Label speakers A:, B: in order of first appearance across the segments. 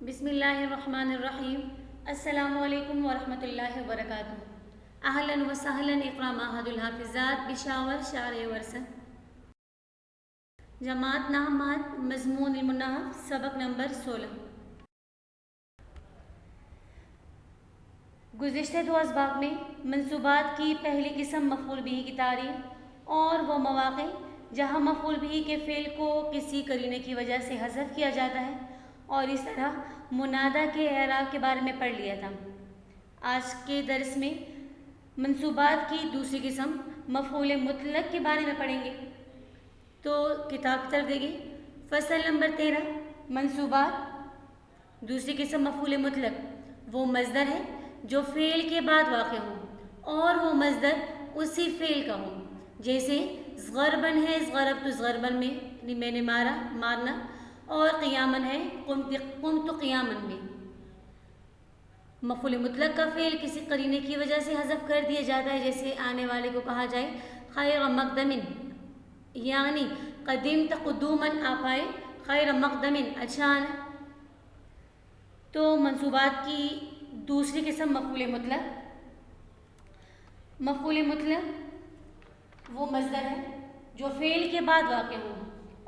A: بسم اللہ الرحمن الرحیم۔ السلام علیکم ورحمۃ اللہ وبرکاتہ۔ اہلا و سہلا اقرا معہد الحافظات بشاور شارع ورسن جماعت نحمد مضمون المنحف سبق نمبر 16۔ گزشتہ دو اسباق میں منصوبات کی پہلی قسم مفعول بہ کی تعریف اور وہ مواقع جہاں مفعول بہ کے فعل کو کسی قرینے کی وجہ سے حذف کیا جاتا ہے اور اس طرح منادہ کے اعراب کے بارے میں پڑھ لیا تھا۔ آج کے درس میں منصوبات کی دوسری قسم مفعول مطلق کے بارے میں پڑھیں گے۔ تو کتاب کی طرف دیکھیں، فصل نمبر 13 منصوبات۔ دوسری قسم مفعول مطلق وہ مصدر ہے جو فعل کے بعد واقع ہو اور وہ مصدر اسی فعل کا ہو، جیسے ضربن ہے ضربت ضربن میں نے مارنا، اور قیامن ہے قمت قیامن میں۔ مفعول مطلق کا فعل کسی قرینے کی وجہ سے حذف کر دیا جاتا ہے، جیسے آنے والے کو کہا جائے خیر مقدمن، یعنی قدمت قدومن آپ آئے، خیر مقدمن اچھا آنا۔ تو منصوبات کی دوسری قسم مفعول مطلق۔ مفعول مطلق وہ مصدر ہے جو فعل کے بعد واقع ہو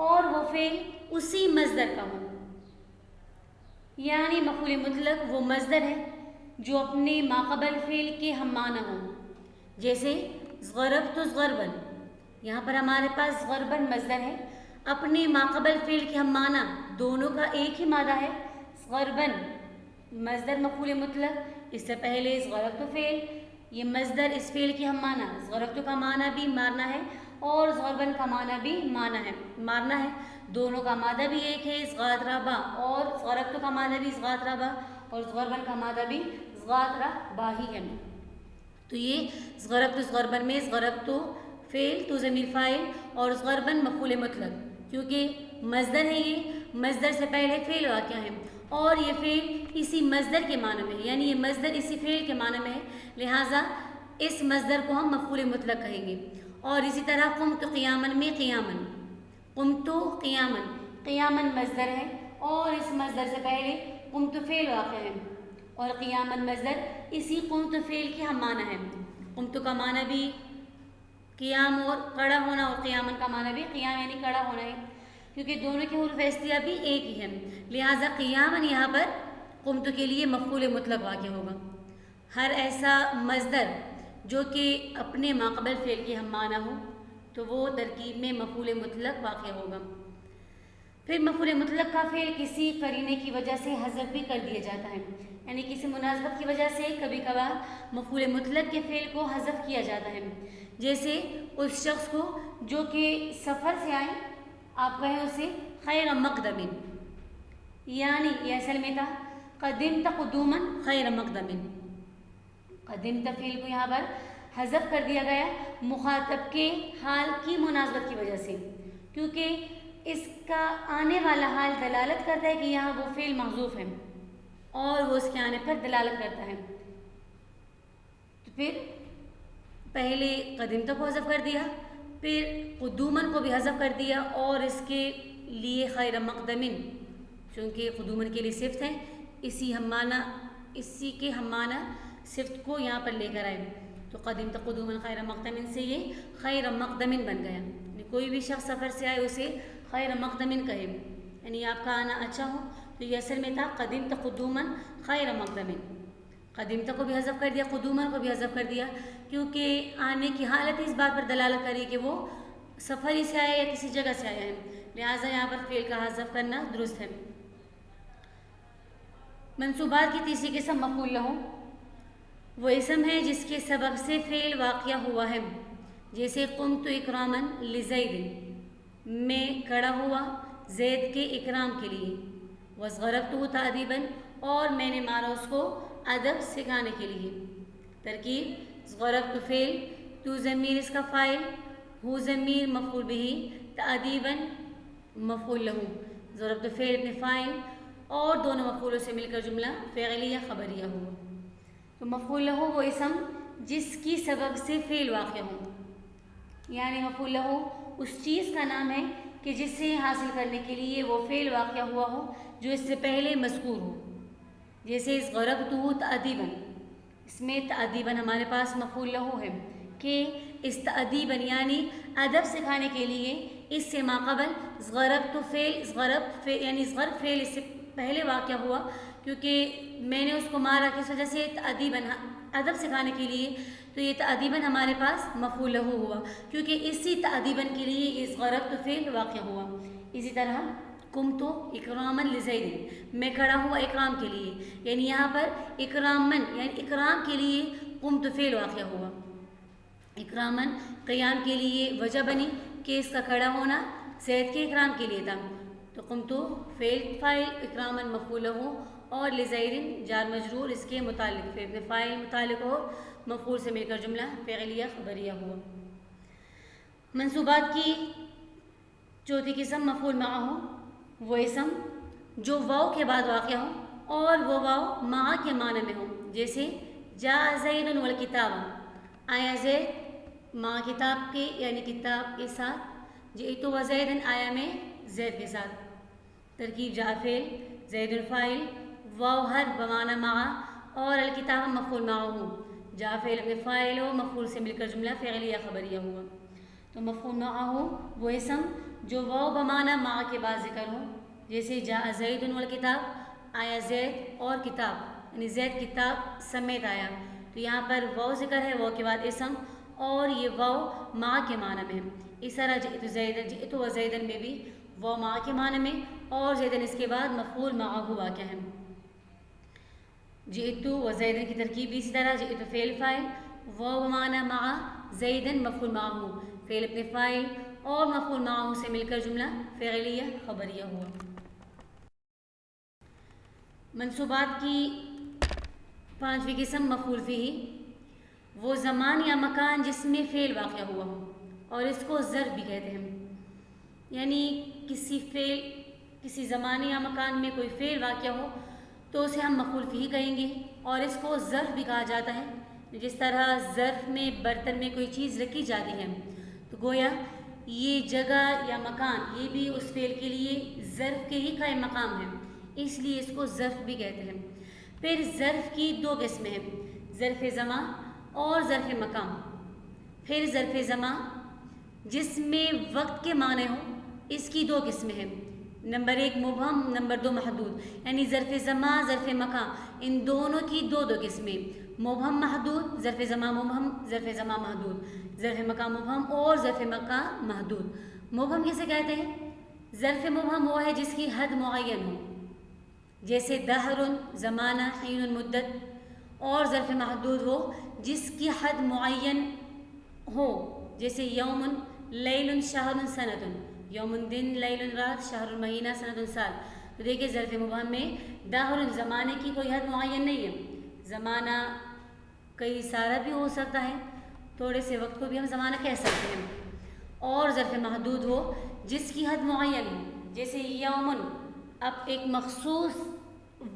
A: اور وہ فعل اسی مصدر کا ہو، یعنی مفعول مطلق وہ مصدر ہے جو اپنے ماقبل فعل کے ہم معنی ہو، جیسے ضربت ضربن۔ یہاں پر ہمارے پاس ضربن مصدر ہے، اپنے ماقبل فعل کے ہم معنی دونوں کا ایک ہی مادہ ہے۔ ضربن مصدر مفعول مطلق، اس سے پہلے ضربت فعل، یہ مصدر اس فعل کے ہم معنی، ضربت کا معنی بھی مارنا ہے اور ضربن کا معنی بھی مارنا ہے، دونوں کا مادہ بھی ایک ہے ضغاط ربا، اور ضربت کا معنی بھی ضغاط ربا اور ضربن کا مادہ بھی ضغاط ربا ہی ہے۔ تو یہ ضربت ضربن میں ضربت فعل تو ضمیر فاعل اور ضربن مفعول مطلق، کیونکہ مصدر ہے، یہ مصدر سے پہلے فعل واقع ہے اور یہ فعل اسی مصدر کے معنی میں ہے، یعنی یہ مصدر اسی فعل کے معنی میں ہے، لہٰذا اس مصدر کو ہم مفعول مطلق کہیں گے۔ اور اسی طرح قمت قیامن میں قیامن، قمت قیامن، قیامن مصدر ہے اور اس مصدر سے پہلے قمت فعل واقع ہے اور قیامن مصدر اسی قمت فعل کے ہم معنی ہے۔ قمت کا معنی بھی قیام اور کھڑا ہونا اور قیامن کا معنی بھی قیام یعنی کھڑا ہونا ہے، کیونکہ دونوں کے حروف اصلیہ بھی ایک ہی ہے، لہٰذا قیامن یہاں پر قمت کے لیے مفعول مطلق واقع ہوگا۔ ہر ایسا مصدر جو کہ اپنے ماقبل فعل کے ہم معنی ہو تو وہ ترکیب میں مفعول مطلق واقع ہوگا۔ پھر مفعول مطلق کا فعل کسی قرینے کی وجہ سے حذف بھی کر دیا جاتا ہے، یعنی کسی مناسبت کی وجہ سے کبھی کبھار مفعول مطلق کے فعل کو حذف کیا جاتا ہے، جیسے اس شخص کو جو کہ سفر سے آئے، آپ کہیں اسے خیر مقدمن، یعنی یہ اصل میں تھا قدمت قدومن خیر مقدمن۔ قدمت فعل کو یہاں پر حذف کر دیا گیا مخاطب کے حال کی مناسبت کی وجہ سے، کیونکہ اس کا آنے والا حال دلالت کرتا ہے کہ یہاں وہ فعل محذوف ہے اور وہ اس کے آنے پر دلالت کرتا ہے۔ تو پھر پہلے قدمت کو حذف کر دیا، پھر قدومن کو بھی حذف کر دیا اور اس کے لیے خیر مقدمن، چونکہ قدومن کے لیے صفت ہے، اسی کے ہم معنی صفت کو یہاں پر لے کر آئے، تو قدمت قدومن خیر مقدمن سے یہ خیر مقدمن بن گیا، یعنی کوئی بھی شخص سفر سے آئے اسے خیر مقدمن کہے، یعنی آپ کا آنا اچھا ہو، تو یہ اصل میں تھا قدمت قدومن خیر مقدمن۔ قدمت کو بھی حذف کر دیا، قدومن کو بھی حذف کر دیا، کیونکہ آنے کی حالت اس بات پر دلالت کری کہ وہ سفر ہی سے آیا یا کسی جگہ سے آیا ہے، لہٰذا یہاں پر فعل کا حذف کرنا درست ہے۔ منصوبات کی تیسری قسم مفعول لہ وہ اسم ہے جس کے سبب سے فعل واقع ہوا ہے، جیسے قمت اکرامن لزید، میں کھڑا ہوا زید کے اکرام کے لیے، وضربتہ تأدیباً، اور میں نے مارا اس کو ادب سکھانے کے لیے۔ ترکیب ضربت فعل تو ضمیر اس کا فاعل، ہو ضمیر مفعول بہ، تأدیباً مفعول لہ، ضربت فعل ابن فاعل اور دونوں مفعولوں سے مل کر جملہ فعلیہ خبریہ ہوا۔ تو مفعول لہ وہ اسم جس کی سبب سے فعل واقع ہو، یعنی مفعول لہ اس چیز کا نام ہے کہ جسے حاصل کرنے کے لیے وہ فعل واقع ہوا ہو جو اس سے پہلے مذکور ہو. جیسے ضربتہ تأدیباً، اس میں تأدیباً ہمارے پاس مفعول لہو ہے کہ اس تأدیباً یعنی ادب سکھانے کے لیے اس سے ماقبل ضربت فعل یعنی ضرب فعل اس سے پہلے واقع ہوا، کیونکہ میں نے اس کو مارا کس وجہ سے تأدیباً ادب سکھانے کے لیے، تو یہ تأدیباً ہمارے پاس مفعول لہو ہوا کیونکہ اسی تأدیباً کے لیے اس ضربت فعل واقع ہوا. اسی طرح قمت اکراما لزید، میں کھڑا ہوا اکرام کے لیے، یعنی یہاں پر اکرامن یعنی اکرام کے لیے قمت فعل واقع ہوا. اکرامن قیام کے لیے وجہ بنی کہ اس کا کھڑا ہونا زید کے اکرام کے لیے تھا، تو قمت فعل فاعل اکرامن مفعول ہو اور لزید جار مجرور اس کے متعلق، فعل فاعل متعلق اور مفعول سے مل کر جملہ فعلیہ خبریہ ہوا. منصوبات کی چوتھی قسم مفعول معہ ہو، وہ اسم جو واو کے بعد واقع ہو اور وہ واو معہ کے معنی میں ہو. جیسے جاء زید والکتاب، آیا زید مع کتاب کے یعنی کتاب کے ساتھ، جئت وزید آیا میں زید کے ساتھ. ترکیب جاء فعل زید فاعل واو حرف بمعنی مع اور الکتاب مفعول معہ ہو. جاء فعل اپنے فاعل ہو مفعول سے مل کر جملہ فعلیہ خبریہ ہوا. تو مفعول معہ ہو وہ اسم جو واو بمعنی مع کے بعد ذکر ہو. جیسے جاء زید والکتاب، آیا زید اور کتاب یعنی زید کتاب سمیت آیا، تو یہاں پر واو ذکر ہے، واو کے بعد اسم اور یہ واو مع کے معنی میں. اس طرح جئت و زیدن میں بھی واو مع کے معنی میں اور زیدن اس کے بعد مفعول معہ واقع ہے. جئت و زیدن کی ترکیب بھی اسی طرح، جئت فعل فاعل واو بمعنی مع زیدن مفعول معہ، فعل اپنے فاعل اور مفعول معہ سے مل کر جملہ فعلیہ خبریہ ہوا. منصوبات کی پانچویں قسم مفعول فیہ، وہ زمان یا مکان جس میں فعل واقع ہوا ہو اور اس کو ظرف بھی کہتے ہیں. یعنی کسی زمانے یا مکان میں کوئی فعل واقع ہو تو اسے ہم مفعول فیہ کہیں گے اور اس کو ظرف بھی کہا جاتا ہے. جس طرح ظرف میں برتن میں کوئی چیز رکھی جاتی ہے تو گویا یہ جگہ یا مکان یہ بھی اس فعل کے لیے ظرف کے ہی قائم مقام ہے، اس لیے اس کو ظرف بھی کہتے ہیں. پھر ظرف کی دو قسمیں ہیں، ظرف زمان اور ظرف مکان. پھر ظرف زمان جس میں وقت کے معنی ہو، اس کی دو قسمیں ہیں، نمبر ایک مبہم، نمبر دو محدود. یعنی ظرف زمان ظرف مکان ان دونوں کی دو قسمیں، مبہم محدود، ظرف زمان مبہم، ظرف زمان محدود، ظرف مکان مبہم اور ظرف مکان محدود. مبہم کسے کہتے ہیں؟ ظرف مبہم وہ ہے جس کی حد معین ہو، جیسے دہر زمانہ، حین مدت. اور ظرف محدود ہو جس کی حد معین ہو، جیسے یوم لیل شہر سنۃ، یوم دن، لیل رات، شہر مہینہ، سنۃ سال. تو دیکھیے ظرف مبہم میں دہر زمانے کی کوئی حد معین نہیں ہے، زمانہ کئی سارا بھی ہو سکتا ہے، تھوڑے سے وقت کو بھی ہم زمانہ کہہ سکتے ہیں. اور ظرف محدود ہو جس کی حد معین ہو، جیسے یومن، اب ایک مخصوص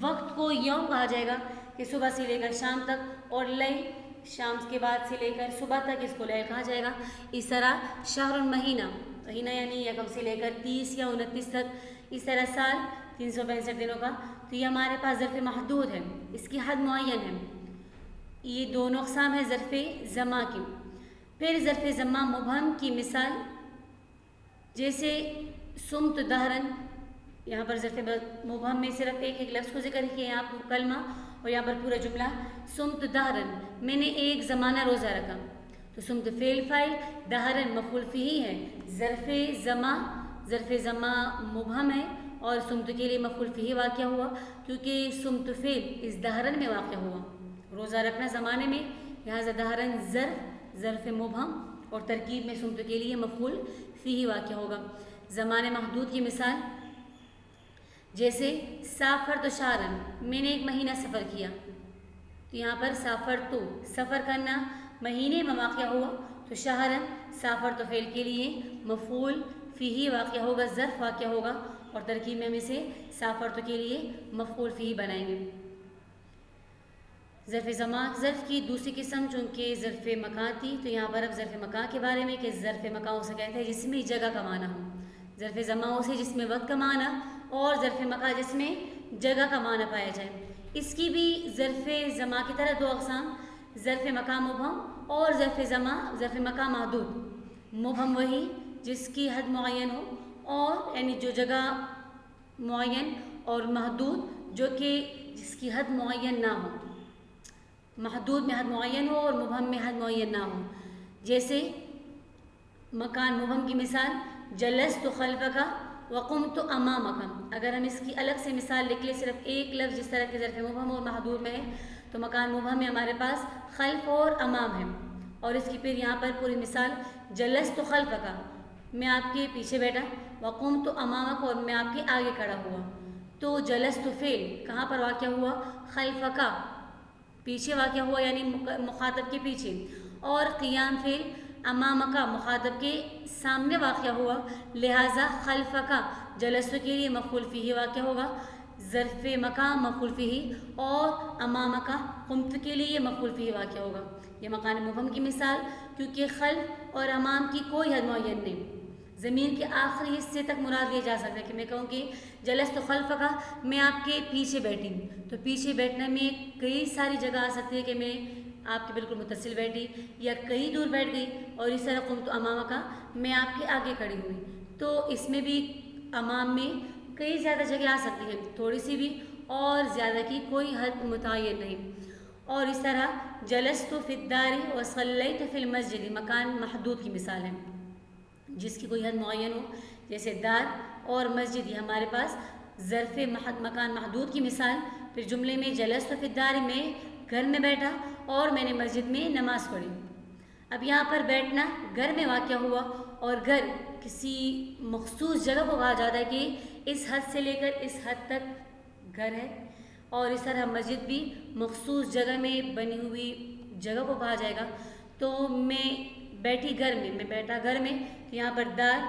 A: وقت کو یوم کہا جائے گا کہ صبح سے لے کر شام تک، اور لیل شام کے بعد سے لے کر صبح تک اس کو لیل کہا جائے گا. اس طرح شہر مہینہ، مہینہ یعنی یکم سے لے کر 30 یا 29 تک. اس طرح سال 365 دنوں کا. تو یہ ہمارے پاس ظرف محدود ہے، اس کی حد معین ہے. یہ دونوں اقسام ہیں ظرف زمان کی. پھر ظرف زمان مبہم کی مثال جیسے سمت دہرن، یہاں پر ظرف مبہم میں صرف ایک لفظ کو ذکر کیا ہے، آپ کلمہ، اور یہاں پر پورا جملہ. سمت دہرن، میں نے ایک زمانہ روزہ رکھا. تو سمت فعل فاعل، دہرن مفعول فیہ ہے. ظرف زمان مبہم ہے اور سمت کے لیے مفعول فیہ واقع ہوا کیونکہ سمت فعل اس دہرن میں واقع ہوا، روزہ رکھنا زمانے میں، لہٰذا دہرن ظرف مبہم اور ترکیب میں سمت کے لیے مفعول فیہ واقع ہوگا. زمان محدود کی مثال جیسے سافرت شہرن، میں نے ایک مہینہ سفر کیا. تو یہاں پر سافرت سفر کرنا مہینے میں واقع ہوا، تو شہرن سافرت فعل کے لیے مفعول فیہ واقع ہوگا، ظرف واقع ہوگا، اور ترکیب میں ہم اسے سافرت کے لیے مفعول فیہ بنائیں گے. ظرف زمان ظرف کی دوسری قسم چونکہ ظرف مکان تھی، تو یہاں پر اب ظرف مکان کے بارے میں کہ ظرف مکان اسے کہتے ہیں جس میں جگہ کا معنی ہو. ظرف زماں اسے جس میں وقت کا معنی اور ظرف مکان جس میں جگہ کا معنی پایا جائے. اس کی بھی ظرف زماں کی طرح دو اقسام، ظرف مکان مبہم اور ظرف زماں ظرف مکان محدود. مبہم وہی جس کی حد معین ہو اور یعنی جو جگہ معین، اور محدود جو کہ جس کی حد معین نہ ہو. محدود میں حد معین ہو اور مبہم میں حد معین نہ ہو. جیسے مکان مبہم کی مثال جلست خلفک وقمت امامک. اگر ہم اس کی الگ سے مثال لکھ لیں صرف ایک لفظ جس طرح کے ظرف مبہم اور محدود میں ہے تو مکان مبہم میں ہمارے پاس خلف اور امام ہے. اور اس کی پھر یہاں پر پوری مثال جلست خلفک، میں آپ کے پیچھے بیٹھا، وقمت امامک، اور میں آپ کے آگے کھڑا ہوا. تو جلست فعل کہاں پر واقع ہوا؟ خلفک، پیچھے واقع ہوا یعنی مخاطب کے پیچھے. اور قیام فعل امامک، مخاطب کے سامنے واقع ہوا، لہٰذا خلفک جلست کے لیے مفعول فیہ واقع ہوگا، ظرف مکان مفعول فیہ، اور امامک قمت کے لیے مفعول فیہ واقع ہوگا. یہ مکان مبہم کی مثال، کیونکہ خلف اور امام کی کوئی حد معین نہیں. ضمیر کے آخری حصے تک مراد لیا جا سکتا ہے کہ میں کہوں کہ جلست خلفک، میں آپ کے پیچھے بیٹھی ہوں، تو پیچھے بیٹھنے میں کئی ساری جگہ آ سکتی ہے کہ میں آپ کے بالکل متصل بیٹھی یا کئی دور بیٹھ گئی. اور اس طرح قمت امامک، میں آپ کے آگے کھڑی ہوئی. تو اس میں بھی امام میں کئی زیادہ جگہ آ سکتی ہیں، تھوڑی سی بھی اور زیادہ کی کوئی حد متعین نہیں. اور اس طرح جلست فی الدار وصلیت فی المسجد مکان محدود کی مثال ہے جس کی کوئی حد معین ہو. جیسے دار اور مسجد یہ ہمارے پاس ظرف مکان محدود کی مثال. پھر جملے میں جلست فی الدار، میں گھر میں بیٹھا اور میں نے مسجد میں نماز پڑھی. اب یہاں پر بیٹھنا گھر میں واقع ہوا، اور گھر کسی مخصوص جگہ کو کہا جاتا ہے کہ اس حد سے لے کر اس حد تک گھر ہے. اور اس طرح مسجد بھی مخصوص جگہ میں بنی ہوئی جگہ کو کہا جائے گا. تو میں بیٹھی گھر میں، میں بیٹھا گھر میں، تو یہاں پر دار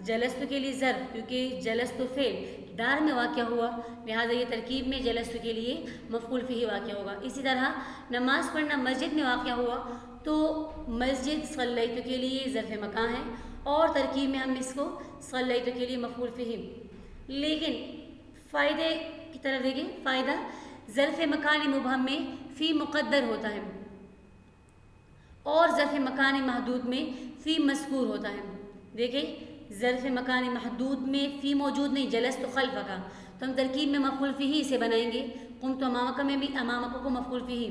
A: جلست کے لیے ظرف، کیونکہ جلست فعل دار میں واقع ہوا، لہٰذا یہ ترکیب میں جلست کے لیے مفعول فیہ واقع ہوگا. اسی طرح نماز پڑھنا مسجد میں واقع ہوا تو مسجد صلیت کے لیے ظرف مکان ہے، اور ترکیب میں ہم اس کو صلیت کے لیے مفعول فیہ. لیکن فائدے کی طرف دیکھیں، فائدہ ظرف مکان مبہم میں فی مقدر ہوتا ہے اور ظرف مکان محدود میں فی مذکور ہوتا ہے. دیکھیں ظرف مکان محدود میں فی موجود نہیں، جلست خلفک، تو ہم ترکیب میں مفعول فیہ سے بنائیں گے. قمت امامک میں بھی امامک کو مفعول فیہ،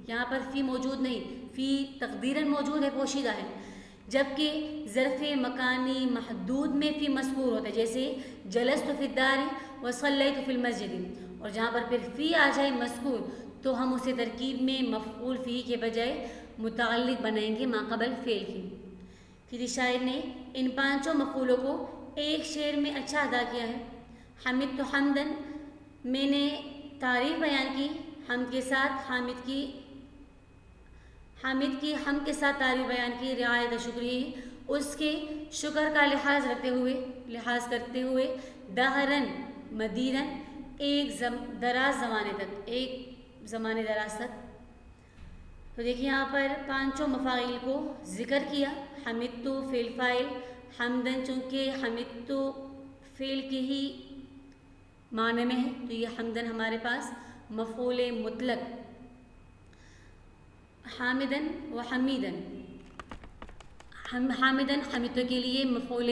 A: یہاں پر فی موجود نہیں، فی تقدیراً موجود ہے، پوشیدہ ہے. جبکہ ظرف مکانی محدود میں فی مذکور ہوتا ہے، جیسے جلست فی الدار وصلیت فی المسجد. اور جہاں پر پھر فی آ جائے مذکور تو ہم اسے ترکیب میں مفعول فیہ کے بجائے متعلق بنائیں گے ما قبل فعل کی. پھر شاعر نے ان پانچوں مفعولوں کو ایک شعر میں اچھا ادا کیا ہے. حمدت حمدن، میں نے تعریف بیان کی، حمد کے ساتھ حامد کی حمد کے ساتھ تعریف بیان کی، رعایت شکری، اس کے شکر کا لحاظ کرتے ہوئے، دہرن مدیرن، ایک دراز زمانے تک، ایک زمانے دراز تک. تو دیکھیں یہاں پر پانچوں مفاعیل کو ذکر کیا. حمدتو فعل فاعل، حمدن چونکہ حمدتو فعل کے ہی معنی میں ہے تو یہ حمدن ہمارے پاس مفعول مطلق. حامدن و حمیدن، حامدن حمدتو کے لیے مفعول،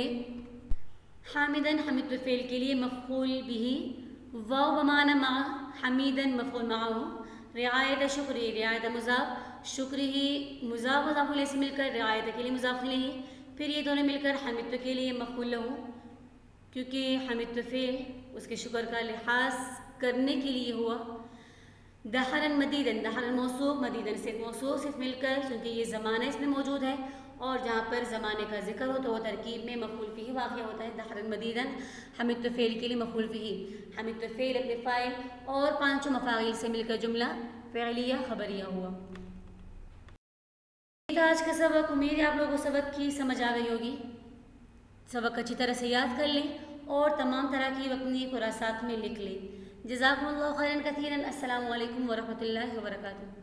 A: حامدن حمدتو فعل کے لیے مفعول بھی، واو بمعنی مع، حمیدن مفعول معہ، رعایت شکری، رعایت مضاف، شکری ہی مضاف مضاف الیہ سے مل کر رعایت کے لیے مضاف الیہ. پھر یہ دونوں مل کر حمدتو کے لیے مفعول لہ، کیونکہ حمدتو فعل اس کے شکر کا لحاظ کرنے کے لیے ہوا. دہرن مدیدن، دہرن موصوف، مدیدن سے موصوف صرف مل کر، کیونکہ یہ زمانہ اس میں موجود ہے اور جہاں پر زمانے کا ذکر ہو تو وہ ترکیب میں مفعول فیہ واقع ہوتا ہے. دہرن مدیدن حمدتو فعل کے لیے مفعول فیہ، حمدتو فعل اپنے فاعل اور پانچوں مفاعیل سے مل کر جملہ فعلیہ خبریہ ہوا. یہ تھا آج کا سبق. امید ہے آپ لوگوں کو سبق کی سمجھ آ گئی ہوگی. سبق اچھی طرح سے یاد کر لیں اور تمام طرح کی اپنی خراسات میں لکھ لیں. جزاکم اللہ خیرا کثیرا. السلام علیکم ورحمۃ اللہ وبرکاتہ.